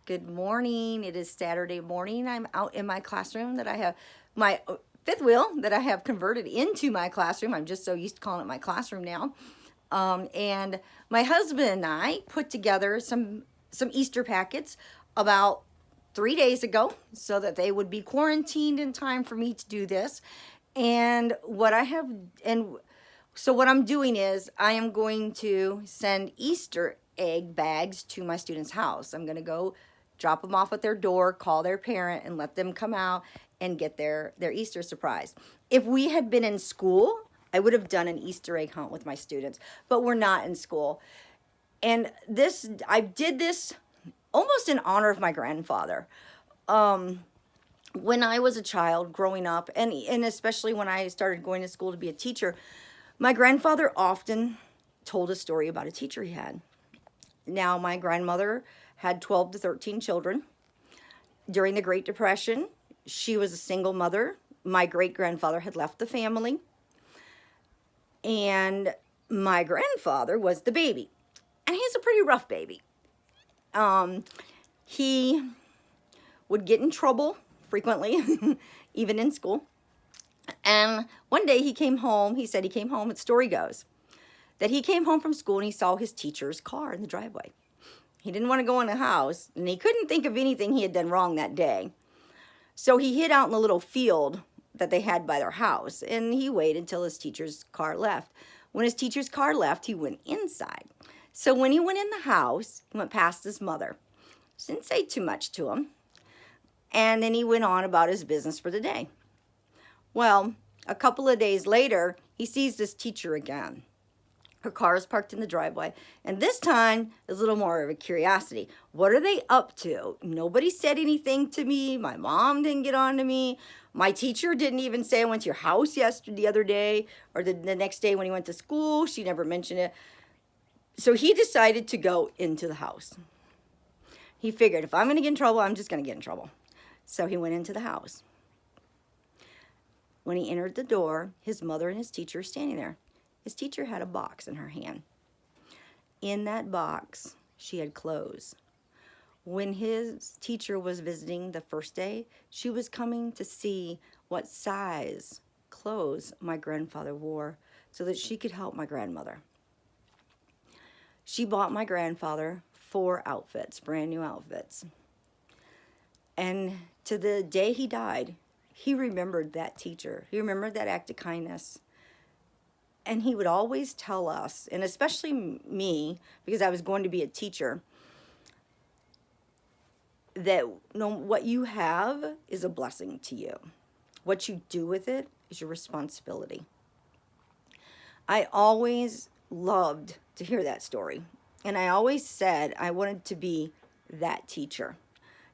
Good morning. It is Saturday morning. I'm out in my classroom that I have, my fifth wheel that I have converted into my classroom. I'm just so used to calling it my classroom now. And my husband and I put together some Easter packets about 3 days ago so that they would be quarantined in time for me to do this. And what I'm doing is I am going to send Easter egg bags to my students' house. I'm going to go drop them off at their door, call their parent, and let them come out and get their Easter surprise. If we had been in school, I would have done an Easter egg hunt with my students, but we're not in school. And I did this almost in honor of my grandfather. When I was a child growing up, and especially when I started going to school to be a teacher, my grandfather often told a story about a teacher he had. Now, my grandmother had 12 to 13 children. During the Great Depression, she was a single mother. My great-grandfather had left the family. And my grandfather was the baby. And he's a pretty rough baby. He would get in trouble frequently, even in school. And one day he came home, the story goes, that he came home from school and he saw his teacher's car in the driveway. He didn't want to go in the house, and he couldn't think of anything he had done wrong that day. So he hid out in the little field that they had by their house, and he waited till his teacher's car left. When his teacher's car left, he went inside. So when he went in the house, he went past his mother. She didn't say too much to him. And then he went on about his business for the day. Well, a couple of days later, he sees this teacher again. Her car is parked in the driveway. And this time, is a little more of a curiosity. What are they up to? Nobody said anything to me. My mom didn't get on to me. My teacher didn't even say I went to your house the other day, or the next day when he went to school. She never mentioned it. So he decided to go into the house. He figured, if I'm going to get in trouble, I'm just going to get in trouble. So he went into the house. When he entered the door, his mother and his teacher were standing there. His teacher had a box in her hand. In that box, she had clothes. When his teacher was visiting the first day, she was coming to see what size clothes my grandfather wore so that she could help my grandmother. She bought my grandfather 4 outfits, brand new outfits. And to the day he died, he remembered that teacher. He remembered that act of kindness. And he would always tell us, and especially me, because I was going to be a teacher, that what you have is a blessing to you. What you do with it is your responsibility. I always loved to hear that story. And I always said I wanted to be that teacher.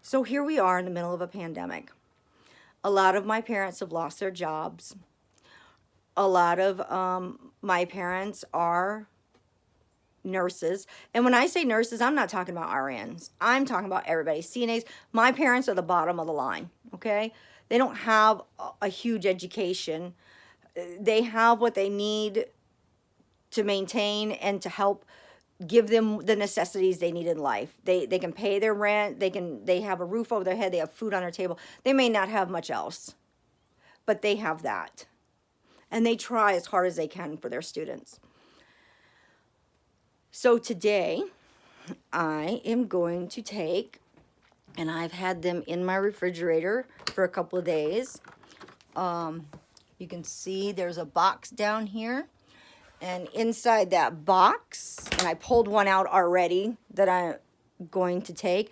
So here we are in the middle of a pandemic. A lot of my parents have lost their jobs. A lot of my parents are nurses. And when I say nurses, I'm not talking about RNs. I'm talking about everybody. CNAs. My parents are the bottom of the line, okay? They don't have a huge education. They have what they need to maintain and to help give them the necessities they need in life. They can pay their rent. They have a roof over their head. They have food on their table. They may not have much else, but they have that. And they try as hard as they can for their students. So today, I am going to take, and I've had them in my refrigerator for a couple of days. You can see there's a box down here. And inside that box, and I pulled one out already that I'm going to take.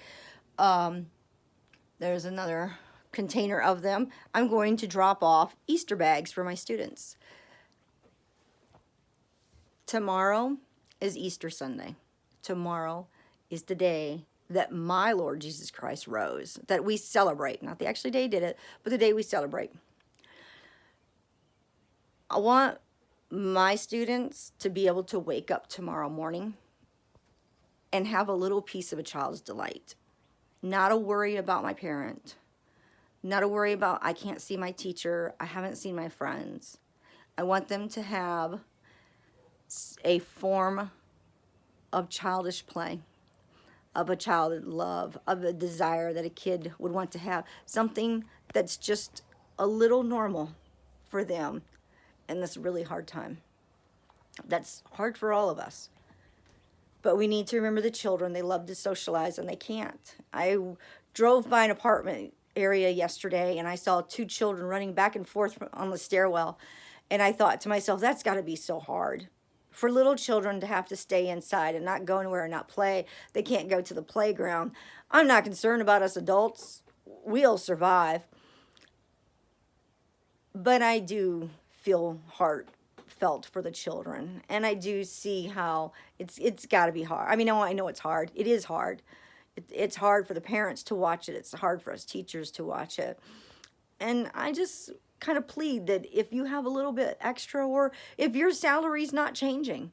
There's another container of them. I'm going to drop off Easter bags for my students. Tomorrow is Easter Sunday. Tomorrow is the day that my Lord Jesus Christ rose, that we celebrate. Not the actual day he did it, but the day we celebrate. I want my students to be able to wake up tomorrow morning and have a little piece of a child's delight. Not a worry about my parent. Not a worry about I can't see my teacher. I haven't seen my friends. I want them to have a form of childish play. of a childhood love, of a desire that a kid would want to have, something that's just a little normal for them in this really hard time. That's hard for all of us. But we need to remember the children. They love to socialize and they can't. I drove by an apartment area yesterday and I saw 2 children running back and forth on the stairwell. And I thought to myself, that's got to be so hard for little children to have to stay inside and not go anywhere and not play. They can't go to the playground. I'm not concerned about us adults. We'll survive. But I do feel heartfelt for the children. And I do see how it's got to be hard. I mean, I know it's hard. It is hard. It's hard for the parents to watch it. It's hard for us teachers to watch it. And I just kind of plead that if you have a little bit extra, or if your salary's not changing,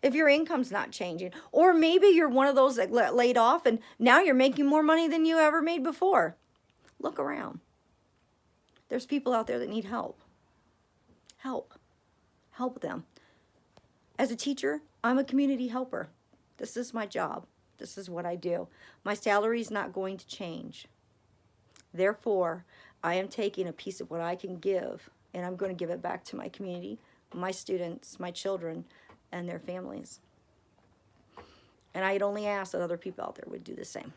if your income's not changing, or maybe you're one of those that laid off and now you're making more money than you ever made before, look around. There's people out there that need help. Help them. As a teacher, I'm a community helper. This is my job. This is what I do. My salary's not going to change. Therefore, I am taking a piece of what I can give, and I'm going to give it back to my community, my students, my children, and their families. And I'd only ask that other people out there would do the same.